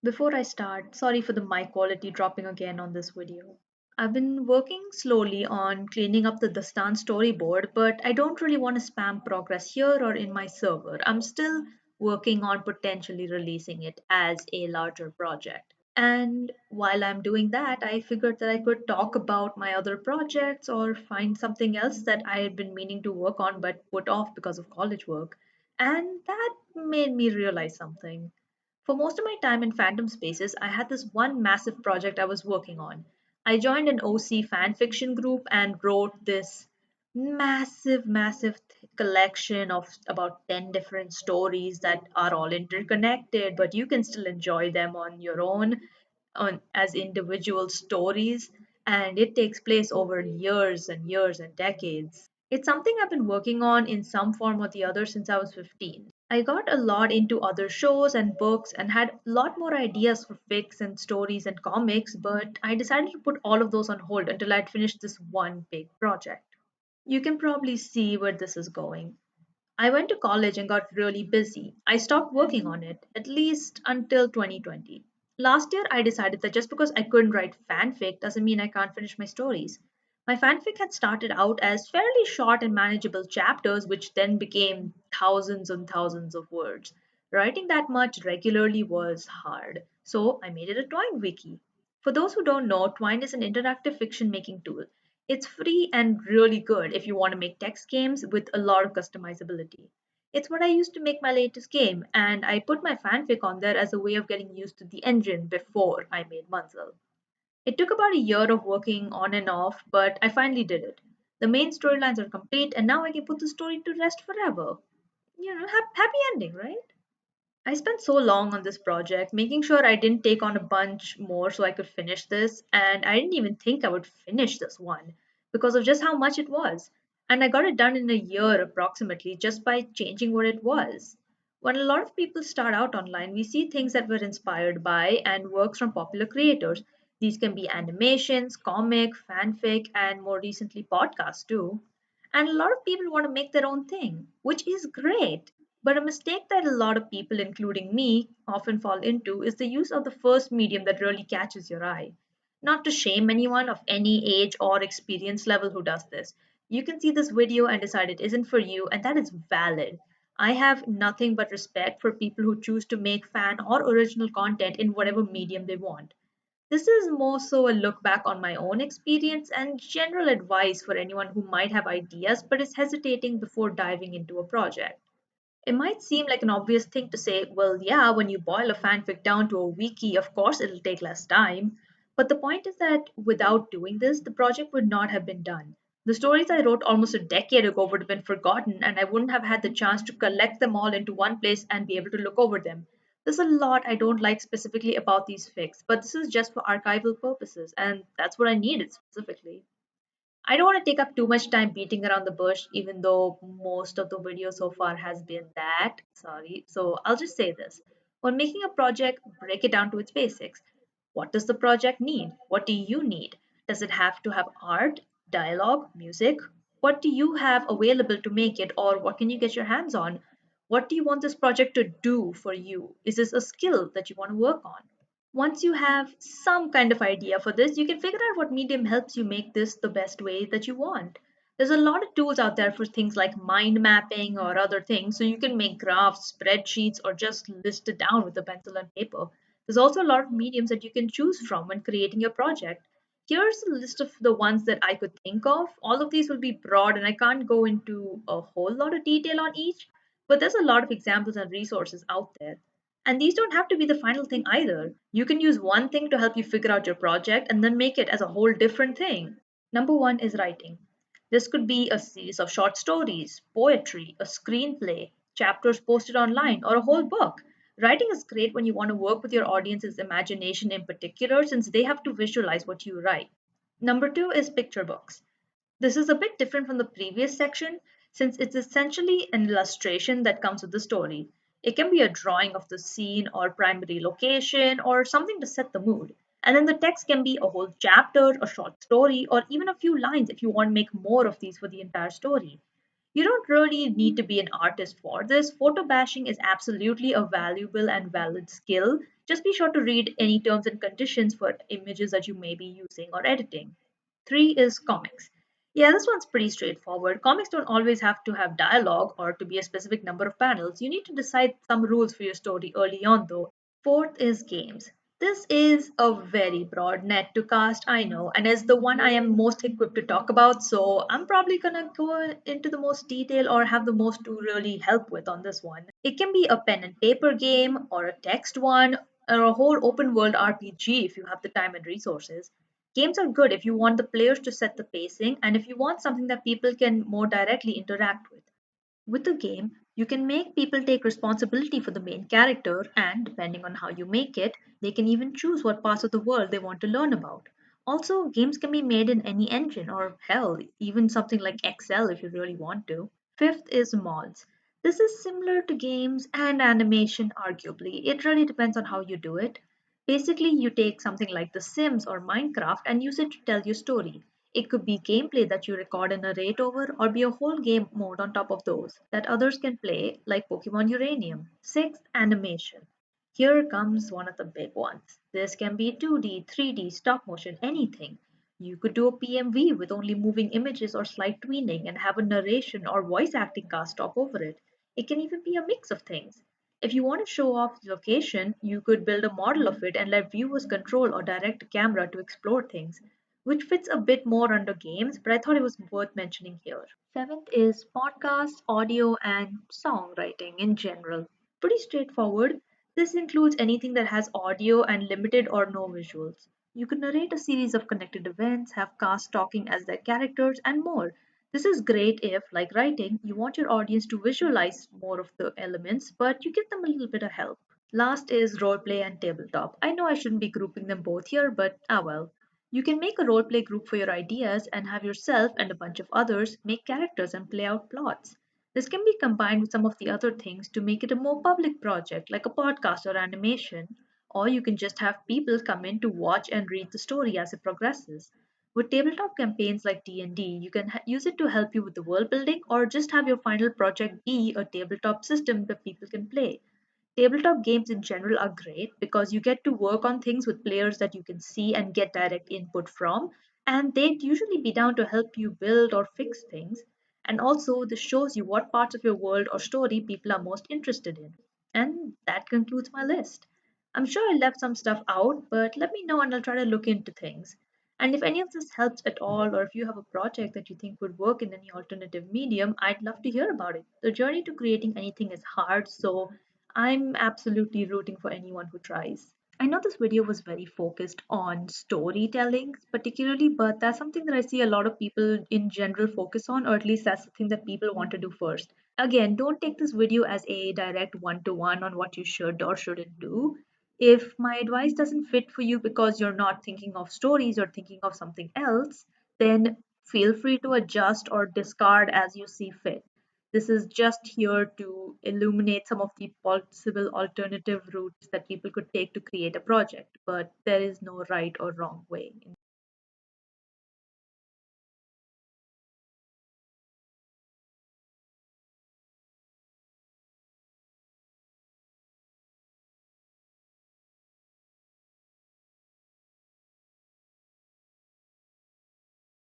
Before I start, sorry for the mic quality dropping again on this video. I've been working slowly on cleaning up the Dastan storyboard, but I don't really want to spam progress here or in my server. I'm still working on potentially releasing it as a larger project. And while I'm doing that, I figured that I could talk about my other projects or find something else that I had been meaning to work on but put off because of college work. And that made me realize something. For most of my time in fandom spaces, I had this one massive project I was working on. I joined an OC fan fiction group and wrote this massive collection of about 10 different stories that are all interconnected, but you can still enjoy them on your own as individual stories, and it takes place over years and years and decades. It's something I've been working on in some form or the other since I was 15. I got a lot into other shows and books and had a lot more ideas for fics and stories and comics, but I decided to put all of those on hold until I'd finished this one big project. You can probably see where this is going. I went to college and got really busy. I stopped working on it, at least until 2020. Last year, I decided that just because I couldn't write fanfic doesn't mean I can't finish my stories. My fanfic had started out as fairly short and manageable chapters, which then became thousands and thousands of words. Writing that much regularly was hard, so I made it a Twine wiki. For those who don't know, Twine is an interactive fiction making tool. It's free and really good if you want to make text games with a lot of customizability. It's what I used to make my latest game, and I put my fanfic on there as a way of getting used to the engine before I made Munzel. It took about a year of working on and off, but I finally did it. The main storylines are complete, and now I can put the story to rest forever. Happy ending, right? I spent so long on this project, making sure I didn't take on a bunch more so I could finish this, and I didn't even think I would finish this one because of just how much it was. And I got it done in a year approximately just by changing what it was. When a lot of people start out online, we see things that were inspired by and works from popular creators. These can be animations, comic, fanfic, and more recently podcasts too. And a lot of people want to make their own thing, which is great. But a mistake that a lot of people, including me, often fall into is the use of the first medium that really catches your eye. Not to shame anyone of any age or experience level who does this. You can see this video and decide it isn't for you, and that is valid. I have nothing but respect for people who choose to make fan or original content in whatever medium they want. This is more so a look back on my own experience and general advice for anyone who might have ideas but is hesitating before diving into a project. It might seem like an obvious thing to say, well, yeah, when you boil a fanfic down to a wiki, of course it'll take less time. But the point is that without doing this, the project would not have been done. The stories I wrote almost a decade ago would have been forgotten, and I wouldn't have had the chance to collect them all into one place and be able to look over them. There's a lot I don't like specifically about these fics, but this is just for archival purposes, and that's what I needed specifically. I don't want to take up too much time beating around the bush, even though most of the video so far has been that. Sorry. So I'll just say this. When making a project, break it down to its basics. What does the project need? What do you need? Does it have to have art, dialogue, music? What do you have available to make it, or what can you get your hands on? What do you want this project to do for you? Is this a skill that you want to work on? Once you have some kind of idea for this, you can figure out what medium helps you make this the best way that you want. There's a lot of tools out there for things like mind mapping or other things, so you can make graphs, spreadsheets, or just list it down with a pencil and paper. There's also a lot of mediums that you can choose from when creating your project. Here's a list of the ones that I could think of. All of these will be broad, and I can't go into a whole lot of detail on each, but there's a lot of examples and resources out there. And these don't have to be the final thing either. You can use one thing to help you figure out your project and then make it as a whole different thing. Number one is writing. This could be a series of short stories, poetry, a screenplay, chapters posted online, or a whole book. Writing is great when you want to work with your audience's imagination in particular, since they have to visualize what you write. Number two is picture books. This is a bit different from the previous section since it's essentially an illustration that comes with the story. It can be a drawing of the scene or primary location or something to set the mood. And then the text can be a whole chapter, a short story, or even a few lines if you want to make more of these for the entire story. You don't really need to be an artist for this. Photo bashing is absolutely a valuable and valid skill. Just be sure to read any terms and conditions for images that you may be using or editing. Three is comics. Yeah, this one's pretty straightforward. Comics don't always have to have dialogue or to be a specific number of panels. You need to decide some rules for your story early on, though. Fourth is games. This is a very broad net to cast, I know, and is the one I am most equipped to talk about, so I'm probably gonna go into the most detail or have the most to really help with on this one. It can be a pen and paper game, or a text one, or a whole open world RPG if you have the time and resources. Games are good if you want the players to set the pacing and if you want something that people can more directly interact with. With a game, you can make people take responsibility for the main character, and depending on how you make it, they can even choose what parts of the world they want to learn about. Also, games can be made in any engine, or hell, even something like Excel if you really want to. Fifth is mods. This is similar to games and animation, arguably. It really depends on how you do it. Basically, you take something like The Sims or Minecraft and use it to tell your story. It could be gameplay that you record and narrate over, or be a whole game mode on top of those that others can play, like Pokemon Uranium. Sixth, animation. Here comes one of the big ones. This can be 2D, 3D, stop motion, anything. You could do a PMV with only moving images or slight tweening and have a narration or voice acting cast talk over it. It can even be a mix of things. If you want to show off the location, you could build a model of it and let viewers control or direct a camera to explore things, which fits a bit more under games, but I thought it was worth mentioning here. Seventh is podcast, audio, and songwriting in general. Pretty straightforward. This includes anything that has audio and limited or no visuals. You can narrate a series of connected events, have cast talking as their characters, and more. This is great if, like writing, you want your audience to visualize more of the elements, but you give them a little bit of help. Last is roleplay and tabletop. I know I shouldn't be grouping them both here, but well. You can make a roleplay group for your ideas and have yourself and a bunch of others make characters and play out plots. This can be combined with some of the other things to make it a more public project, like a podcast or animation, or you can just have people come in to watch and read the story as it progresses. With tabletop campaigns like D&D, you can use it to help you with the world building or just have your final project be a tabletop system that people can play. Tabletop games in general are great because you get to work on things with players that you can see and get direct input from, and they'd usually be down to help you build or fix things. And also, this shows you what parts of your world or story people are most interested in. And that concludes my list. I'm sure I left some stuff out, but let me know and I'll try to look into things. And if any of this helps at all, or if you have a project that you think would work in any alternative medium, I'd love to hear about it. The journey to creating anything is hard, so I'm absolutely rooting for anyone who tries. I know this video was very focused on storytelling, particularly, but that's something that I see a lot of people in general focus on, or at least that's the thing that people want to do first. Again, don't take this video as a direct one to one on what you should or shouldn't do. If my advice doesn't fit for you because you're not thinking of stories or thinking of something else, then feel free to adjust or discard as you see fit. This is just here to illuminate some of the possible alternative routes that people could take to create a project, but there is no right or wrong way.